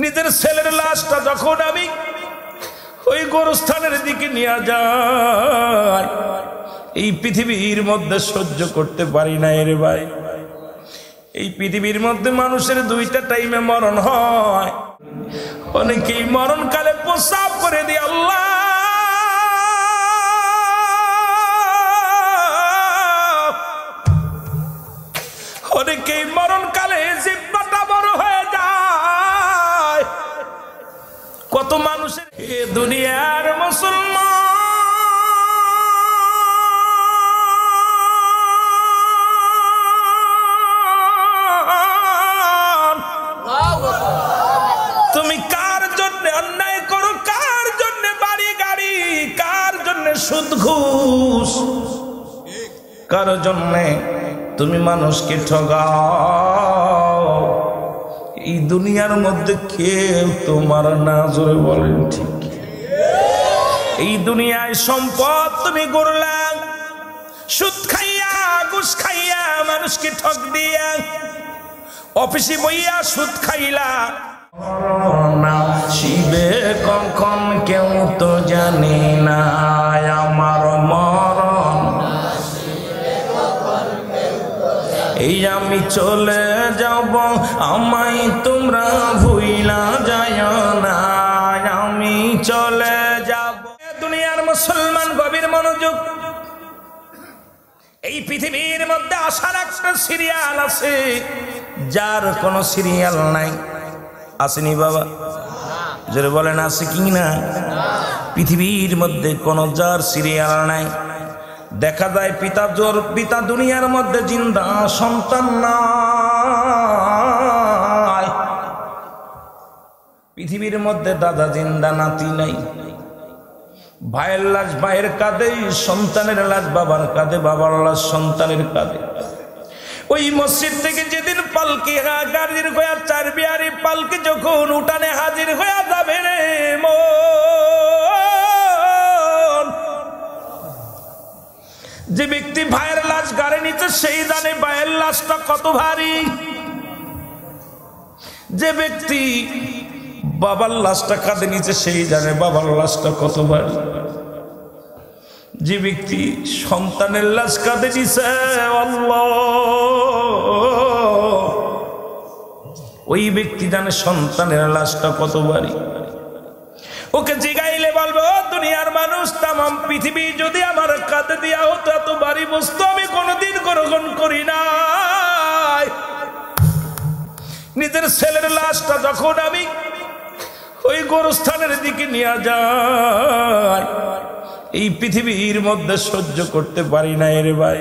নিজের ছেলের লাশটা যখন আমি ওই গোরস্থানের দিকে নিয়ে যাই, এই পৃথিবীর মধ্যে সহ্য করতে পারি না রে ভাই। এই পৃথিবীর মধ্যে মানুষের দুইটা টাইমে মরণ হয়। অনেকেই মরণকালে প্রস্রাব করে দিয়ে আল্লাহ, অনেকেই মরণকালে জিহ্বাটা বড় হয়ে যায়। কত মানুষের এ দুনিয়ার মুসলমান তুমি কার জন্য অন্যায় করো, কার জন্য বাড়ি গাড়ি, কার জন্য সুদ ঘুষ, কার জন্য তুমি মানুষকে ঠগাও। এই দুনিয়ার মধ্যে কেউ তোমার না, জোরে বলেন ঠিক। এই দুনিয়ায় সম্পদ তুমি গড়লা সুদ খাইয়া, ঘুষ খাইয়া, মানুষকে ঠক দিয়া, অফিসে বইয়া সুদ খাইলা। শিবে কখন কেউ তো জানি না আমার মরণ, এই আমি চলে যাব, আমায় তোমরা ভুইলা যায় না, আমি চলে যাব। দুনিয়ার মুসলমান গভীর মনোযোগ। এই পৃথিবীর মধ্যে আসার একটা সিরিয়াল আছে, যার কোনো সিরিয়াল নাই। আসেনি বাবা? জোরে বলেন আছে কি না? পৃথিবীর মধ্যে কোন যার সিরিয়াল নাই। দেখা যায় পিতা দুনিয়ার মধ্যে জিন্দা, সন্তান নাই। পৃথিবীর মধ্যে দাদা জিন্দা, নাতি নাই। ভাইয়ের লাশ ভাইয়ের কাঁধে, সন্তানের লাশ বাবার কাঁধে, বাবার লাশ সন্তানের কাঁধে। ওই মসজিদ থেকে যেদিন পালকি গাড়ির হয়ে চার বিহারি পালকি যখন উঠানে হাজির হয়ে যাবে রে মন, যে ব্যক্তি ভাইয়ের লাশ গাড়ি নিচ্ছে সেই জানে ভাইয়ের লাশটা কত ভারী। যে ব্যক্তি বাবার লাশটা কাঁধে নিচ্ছে সেই জানে বাবার লাশটা কত ভারী। যে ব্যক্তি সন্তানের লাশ কাঁধে নিছে আল্লাহ, ওই ব্যক্তি জানে সন্তানের লাশটা কত ভারী। ওকে জিগাইলে বলবো, দুনিয়ার মানুষ তামাম পৃথিবী যদি আমার কাঁধে দেওয়া হতো, এত ভারী বস্তু আমি কোনোদিন গ্রহণ করি নাই। নিজের ছেলের লাশটা যখন আমি ওই গোরস্থানের দিকে নিয়ে যাই, এই পৃথিবীর মধ্যে সহ্য করতে পারি না রে ভাই।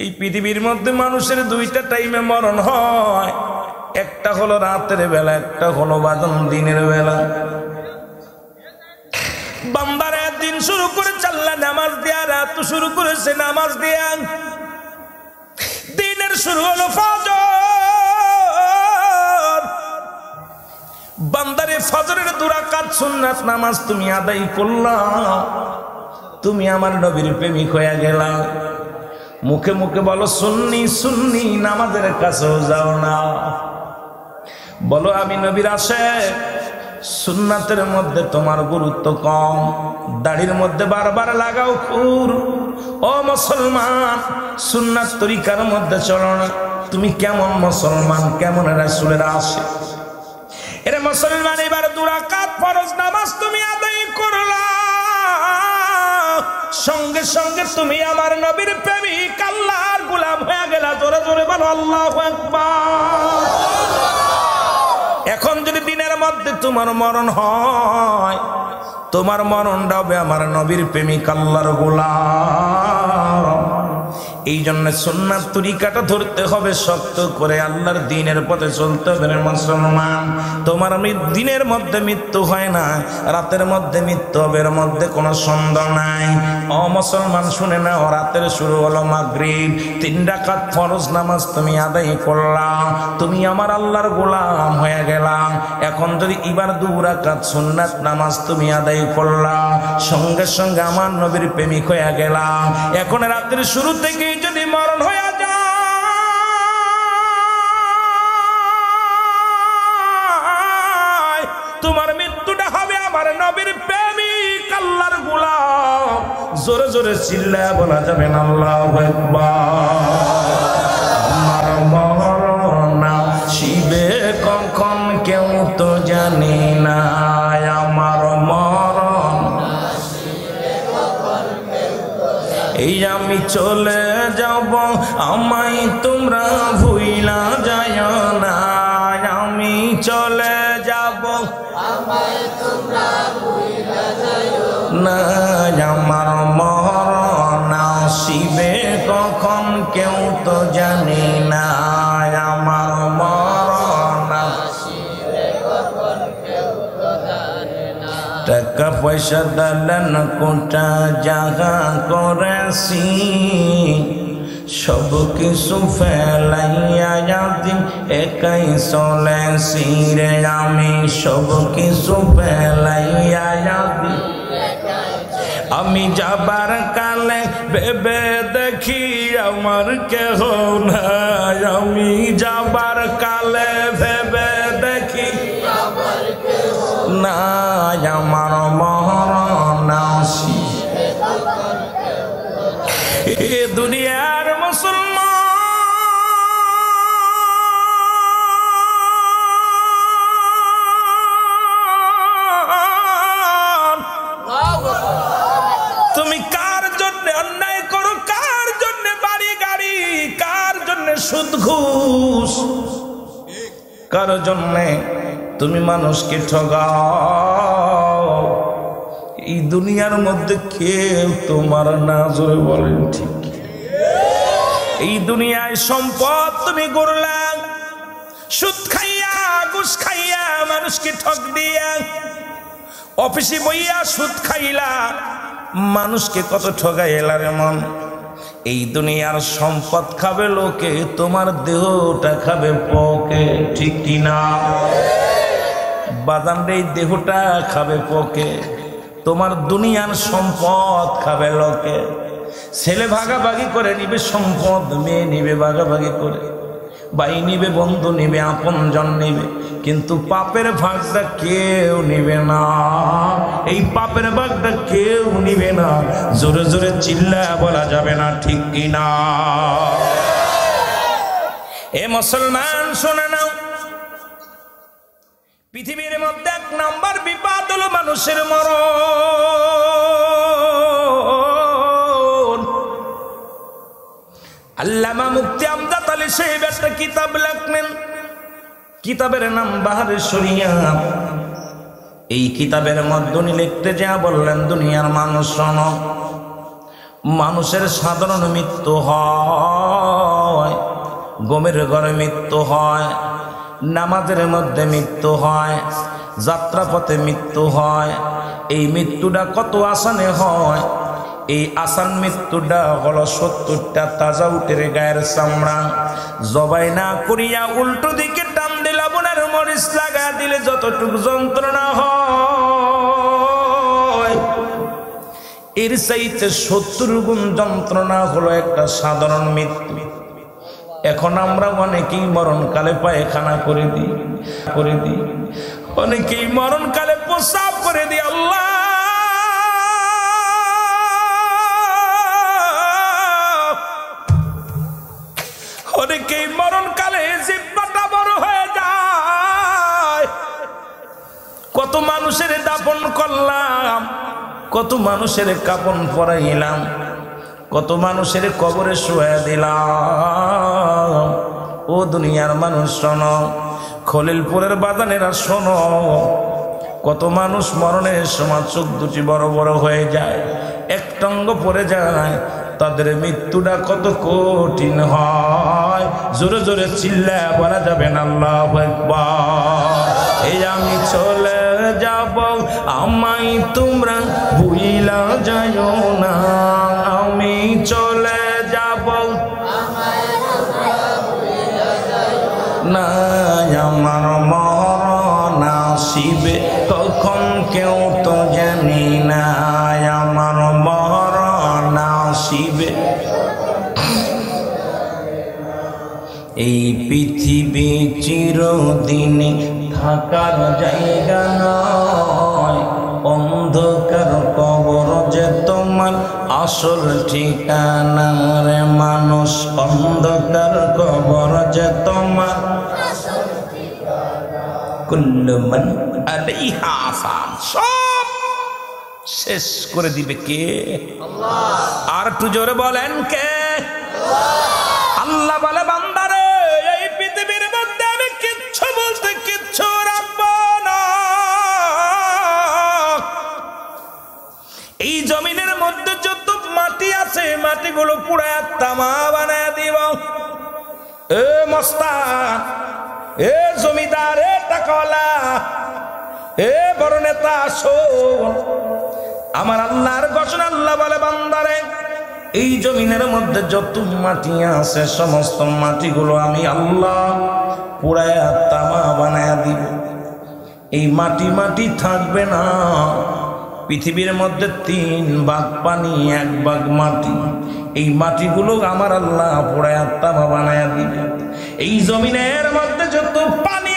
এই পৃথিবীর মধ্যে মানুষের দুইটা টাইমে মরণ হয়, একটা হলো রাতের বেলা, একটা হলো বাদন দিনের বেলা। বান্দারা দিন শুরু করে চাল্লা নামাজ দিয়া, রাত শুরু করেছে নামাজ দিয়া। দিনের শুরু হলো ফজর। বান্দারে ফজরের 2 রাকাত সুন্নাত নামাজ তুমি আদায় করলা, তুমি আমার নবীর প্রেমিক হয়ে গেলা। মুখে মুখে বলো সুন্নি সুন্নি, নামাজের কাছেও যাও না। বলো আমি নবীর আশেক, সুন্নাতের মধ্যে তোমার গুরুত্ব কম, দাড়ির মধ্যে বারবার লাগাও খুর। ও মুসলমান, সুন্নাত তরিকার মধ্যে চলো না। তুমি কেমন মুসলমান, কেমন রাসূলের আশিক? এরে মুসলমান, এবার 2 রাকাত ফরজ নামাজ তুমি আদায় করলা, সঙ্গে সঙ্গে তুমি আমার নবীর প্রেমিক, আল্লাহর গোলাম হয়ে গেলা। জোরে জোরে বলো আল্লাহু আকবার। এখন যদি দিনের মধ্যে তোমার মরণ হয়, তোমার মরণটা হবে আমার নবীর প্রেমিক, আল্লাহর গোলাম। এই জন্য সুন্নাত তরিকাটা ধরতে হবে শক্ত করে, আল্লাহর দ্বীনের পথে চলতে হবে মুসলমান। তোমার দিনের মধ্যে মৃত্যু হয় না, রাতের মধ্যে মৃত্যু হবে, এর মধ্যে কোনো সন্দেহ নাই। ও মুসলমান শুনে নাও, রাতের শুরু হলো মাগরিব, 3 রাকাত ফরজ নামাজ তুমি আদায় করলা, তুমি আমার আল্লাহর গোলাম হয়ে গেলাম। এখন যদি এবার 2 রাকাত সুন্নাত নামাজ তুমি আদায় করলা, সঙ্গে সঙ্গে আমার নবীর প্রেমিক হয়ে গেলাম। এখন রাতের শুরু থেকে যদি মরণ হয়ে যায়, জোরে চিল্লায়া বলা যাবে না আল্লাহু আকবার। আমার মরণ আসিবে কখন কেউ তো জানি না, আমার মরণ এই আমি চলে যাব, আমায় তোমরা ভুইলা যায় না, আমি চলে যাব আমায় তোমরা ভুইলা যায় না, আমার মরণ আসিবে কখন কেউ তো জানি না, আমার মরণ আসিবে কখন কেউ তো জানি না। টাকা পয়সা দালান কোটা জাগা করেছি, সব কিছু ফেলাইয়া দিন একাই চলেছি রে, আমি সব কিছু ফেলাইয়া দিন। আমি যাবার কালে ভেবে দেখি আমার কেহ নাই, আমি যাবার কালে ভেবে দেখি আমার কেহ নাই, আমার মরণ আসিবে এ দুনিয়ার মুসলমান তুমি কার জন্য অন্যায় করো, কার জন্য বাড়ি গাড়ি, কার জন্য সুদ ঘুষ, কার জন্য তুমি মানুষকে ঠগাও, এই দুনিয়ার মধ্যে কেউ তোমার না জোরে বলেন ঠিক। এই দুনিয়ায় সম্পদ তুমি গড়লা সুদ খাইয়া ঘুষ খাইয়া মানুষকে ঠক দিয়া, অফিসে বইয়া সুদ খাইলা মানুষকে কত ঠগাইলা রে মন। এই দুনিয়ার সম্পদ খাবে লোকে, তোমার দেহটা খাবে পকে, ঠিক কিনা বাদাম রে? দেহটা খাবে পকে, তোমার দুনিয়ার সম্পদ খাবে লোকে। ছেলে ভাগাভাগি করে নিবে সম্পদ, মেয়ে নিবে ভাগাভাগি করে, ভাই নিবে, বন্ধু নিবে, আপন জন নিবে, কিন্তু পাপের ভাগটা কেউ নিবে না, এই পাপের ভাগটা কেউ নিবে না। জোরে জোরে চিল্লায়া বলা যাবে না ঠিক কিনা? এ মুসলমান শোনে নাও, পৃথিবীর মধ্যে এক নাম্বার বিপদ হলো মানুষের মরণ। আল্লামা মুফতি আমজাদ আলী সাহেব একটা কিতাব লেখলেন, কিতাবের নাম বাহারে শরিয়াত। এই কিতাবের মধ্যে উনি লিখতে যা বললেন, দুনিয়ার মানুষ শোনো, মানুষের সাধারণ মৃত্যু হয়, গমের ঘরে মৃত্যু হয়, নামাজের মধ্যে মৃত্যু হয়, যাত্রাপথে মৃত্যু হয়। এই মৃত্যুটা কত আসানে হয়? এই আসান মৃত্যুটা হলো 70টা তাজা উটের গায়ের চামড়া জবাই না করিয়া উল্টো দিকে টান দিলা বোনের মরিচ লাগা দিলে যতটুকু যন্ত্রণা হয়, এর চাইতে 70 গুণ যন্ত্রণা হলো একটা সাধারণ মৃত্যু। এখন আমরা অনেকেই মরণকালে পায়খানা করে দিই, অনেকেই মরণকালে প্রস্রাব করে দিই। আল্লাহ, অনেকেই মরণকালে জিহ্বাটা বড় হয়ে যায়। কত মানুষের দাফন করলাম, কত মানুষের কাপন পরাইলাম, কত মানুষের কবরে শুয়ে দিলাম। ও দুনিয়ার মানুষ শোনো, খলিলপুরের বাদানেরা শোনো, কত মানুষ মরণের সময় চোখ দুটি বড় বড় হয়ে যায়, একটঙ্গ পড়ে যায়, তাদের মৃত্যুটা কত কঠিন হয়। জোরে জোরে চিল্লায়া বলা যাবে না আল্লাহু আকবার। এই আমি চলে যাব, আমায় তোমরা ভুইলা যাইও না, আমি চলে যাব না, আমার মরণ আসিবে কখন কেউ তো জানি না, আমার মরণ আসিবে। এই পৃথিবী চিরদিনে থাকার জায়গা নয়, অন্ধকার কবর যে তোমার আসল ঠিকানার মানুষ অন্ধকার কবর যে তোমার কুল্লু মান আলাইহা ফান সব শেষ করে দিবে কে? আল্লাহ। আর একটু জোরে বলেন কে? আল্লাহ। আল্লাহ বলে বান্দারে এই পৃথিবীর মধ্যে আমি কিচ্ছু বলতে কিচ্ছু রাখবো না। এই জমিনের মধ্যে যত মাটি আছে মাটিগুলো পুড়ায় তামা বানায় দিব। এ মস্তান, এ জমিদার, এ টাকাওয়ালা, এ বড় নেতা, শোন আমার আল্লাহর ঘোষণা। আল্লাহ বলে বান্দারে এই জমিনের মধ্যে যত মাটি আছে সমস্ত মাটিগুলো আমি আল্লাহ পুড়ায় তামা বানায় দিব। এই মাটি মাটি থাকবে না। পৃথিবীর মধ্যে 3 ভাগ পানি 1 ভাগ মাটি। এই মাটিগুলো আমার আল্লাহ পুড়ায় তামা বানায় দিবে। এই জমিনের মধ্যে যত পানি